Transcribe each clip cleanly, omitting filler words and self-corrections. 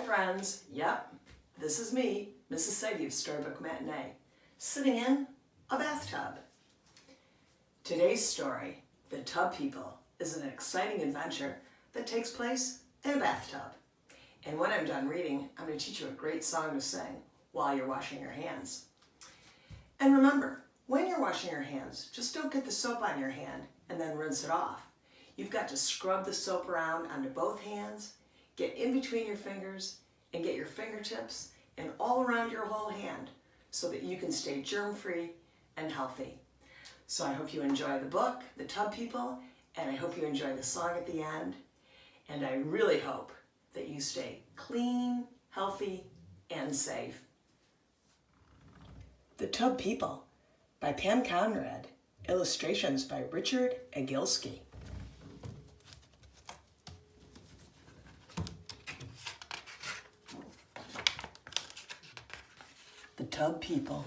friends. Yep, this is me, Mrs. Sadie of Storybook Matinee, sitting in a bathtub. Today's story, The Tub People, is an exciting adventure that takes place in a bathtub. And when I'm done reading, I'm going to teach you a great song to sing while you're washing your hands. And remember, when you're washing your hands, just don't get the soap on your hand and then rinse it off. You've got to scrub the soap around onto both hands, get in between your fingers, and get your fingertips and all around your whole hand so that you can stay germ-free and healthy. So I hope you enjoy the book, The Tub People, and I hope you enjoy the song at the end. And I really hope that you stay clean, healthy, and safe. The Tub People by Pam Conrad. Illustrations by Richard Agilski. The Tub People.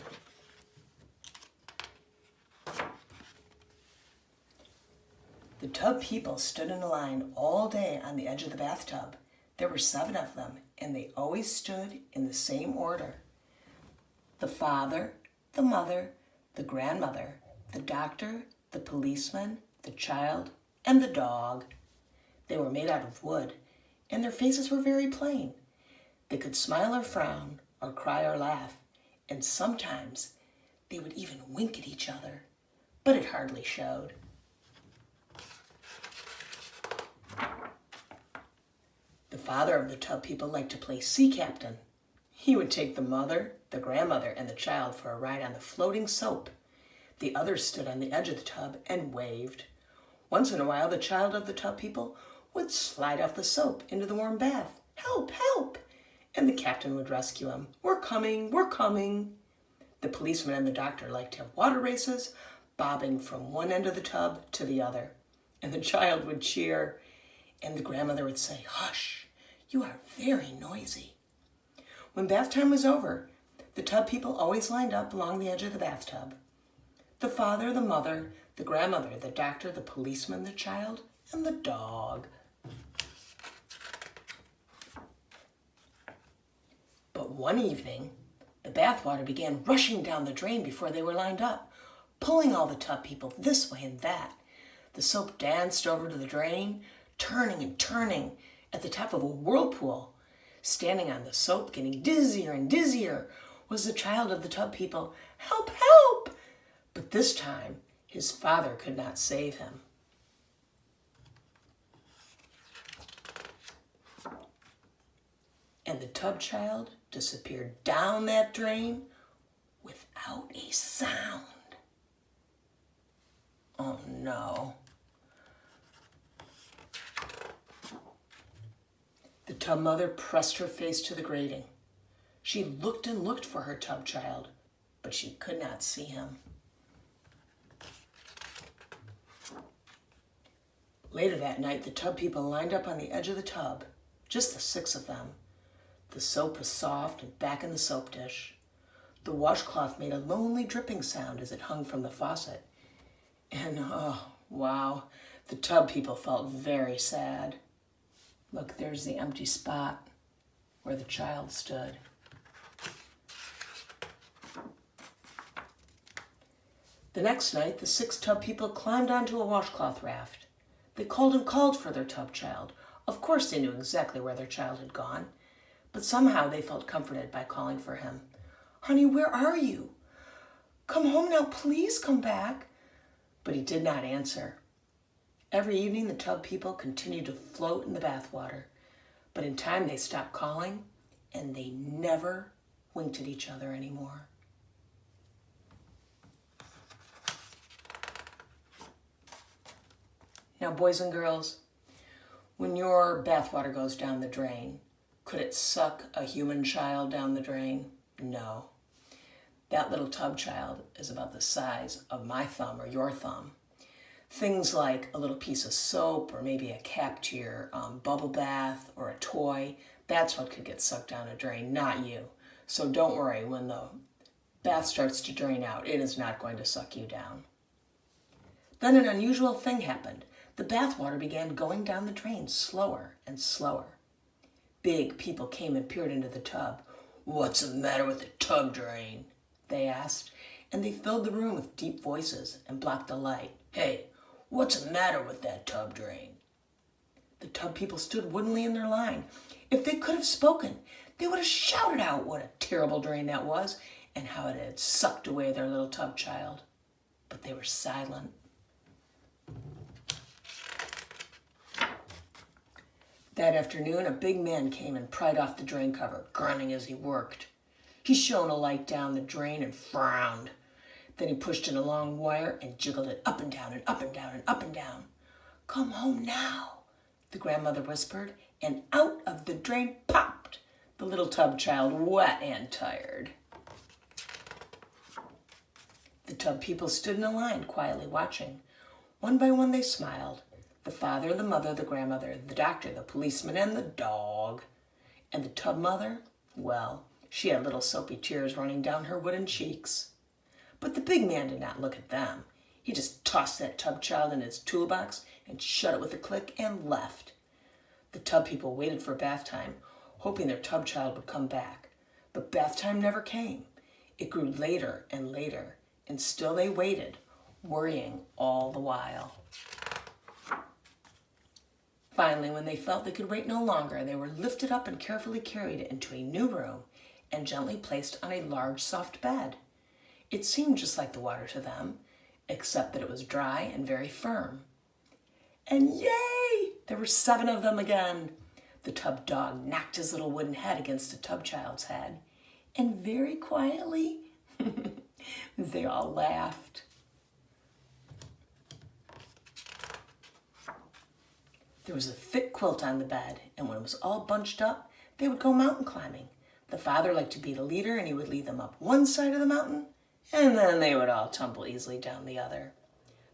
The Tub People stood in a line all day on the edge of the bathtub. There were 7 of them, and they always stood in the same order. The father, the mother, the grandmother, the doctor, the policeman, the child, and the dog. They were made out of wood, and their faces were very plain. They could smile or frown, or cry or laugh, and sometimes they would even wink at each other, but it hardly showed. The father of the Tub People liked to play sea captain. He would take the mother, the grandmother, and the child for a ride on the floating soap. The others stood on the edge of the tub and waved. Once in a while, the child of the Tub People would slide off the soap into the warm bath. "Help, help!" And the captain would rescue him. "We're coming, we're coming." The policeman and the doctor liked to have water races, bobbing from one end of the tub to the other. And the child would cheer, and the grandmother would say, "Hush, you are very noisy." When bath time was over, the Tub People always lined up along the edge of the bathtub. The father, the mother, the grandmother, the doctor, the policeman, the child, and the dog. But one evening, the bathwater began rushing down the drain before they were lined up, pulling all the Tub People this way and that. The soap danced over to the drain, turning and turning at the top of a whirlpool. Standing on the soap, getting dizzier and dizzier, was the child of the Tub People. "Help, help!" But this time, his father could not save him. And the tub child disappeared down that drain without a sound. Oh no. The tub mother pressed her face to the grating. She looked and looked for her tub child, but she could not see him. Later that night, the Tub People lined up on the edge of the tub, just the 6 of them. The soap was soft and back in the soap dish. The washcloth made a lonely dripping sound as it hung from the faucet. And oh, wow, the Tub People felt very sad. Look, there's the empty spot where the child stood. The next night, the 6 Tub People climbed onto a washcloth raft. They called and called for their tub child. Of course they knew exactly where their child had gone, but somehow they felt comforted by calling for him. "Honey, where are you? Come home now, please come back." But he did not answer. Every evening, the Tub People continued to float in the bathwater, but in time they stopped calling, and they never winked at each other anymore. Now, boys and girls, when your bathwater goes down the drain, could it suck a human child down the drain? No. That little tub child is about the size of my thumb or your thumb. Things like a little piece of soap or maybe a cap to your bubble bath or a toy, that's what could get sucked down a drain, not you. So don't worry, when the bath starts to drain out, it is not going to suck you down. Then an unusual thing happened. The bathwater began going down the drain slower and slower. big people came and peered into the tub. "What's the matter with the tub drain?" they asked, and they filled the room with deep voices and blocked the light. "Hey, what's the matter with that tub drain?" The tub people stood woodenly in their line. If they could have spoken, they would have shouted out what a terrible drain that was and how it had sucked away their little tub child. But they were silent. That afternoon, a big man came and pried off the drain cover, grunting as he worked. He shone a light down the drain and frowned. Then he pushed in a long wire and jiggled it up and down and up and down and up and down. "Come home now," the grandmother whispered, and out of the drain popped the little tub child, wet and tired. The tub people stood in a line, quietly watching. One by one they smiled. The father, the mother, the grandmother, the doctor, the policeman, and the dog. And the tub mother, well, she had little soapy tears running down her wooden cheeks. But the big man did not look at them. He just tossed that tub child in his toolbox and shut it with a click and left. The tub people waited for bath time, hoping their tub child would come back. But bath time never came. It grew later and later, and still they waited, worrying all the while. Finally, when they felt they could wait no longer, they were lifted up and carefully carried into a new room and gently placed on a large, soft bed. It seemed just like the water to them, except that it was dry and very firm. And yay! There were 7 of them again. The tub dog knocked his little wooden head against the tub child's head, and very quietly, they all laughed. There was a thick quilt on the bed, and when it was all bunched up, they would go mountain climbing. The father liked to be the leader, and he would lead them up one side of the mountain, and then they would all tumble easily down the other.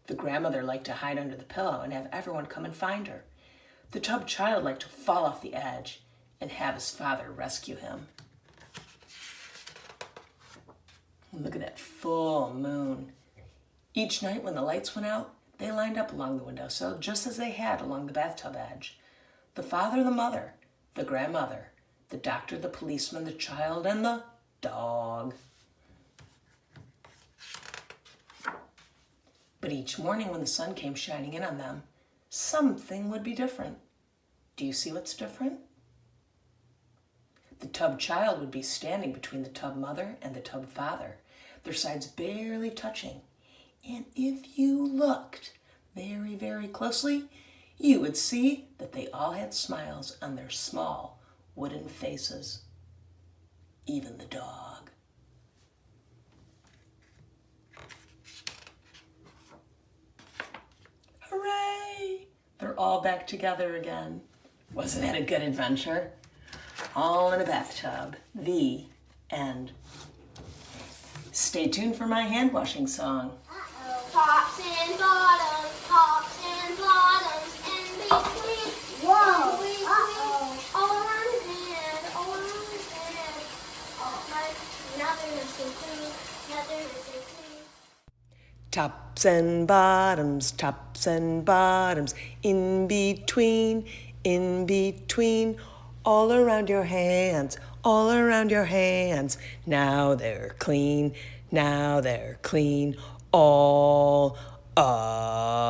The grandmother liked to hide under the pillow and have everyone come and find her. The tub child liked to fall off the edge and have his father rescue him. Look at that full moon. Each night when the lights went out, they lined up along the windowsill just as they had along the bathtub edge. The father, the mother, the grandmother, the doctor, the policeman, the child, and the dog. But each morning when the sun came shining in on them, something would be different. Do you see what's different? The tub child would be standing between the tub mother and the tub father, their sides barely touching. And if you looked very, very closely, you would see that they all had smiles on their small wooden faces. Even the dog. Hooray! They're all back together again. Wasn't that a good adventure? All in a bathtub. The end. Stay tuned for my hand washing song. Tops and bottoms, in between. Whoa! All around his head, all around his head. All right, now they're missing clean, now they're missing clean. Tops and bottoms, in between, all around your hands, now they're clean, all around.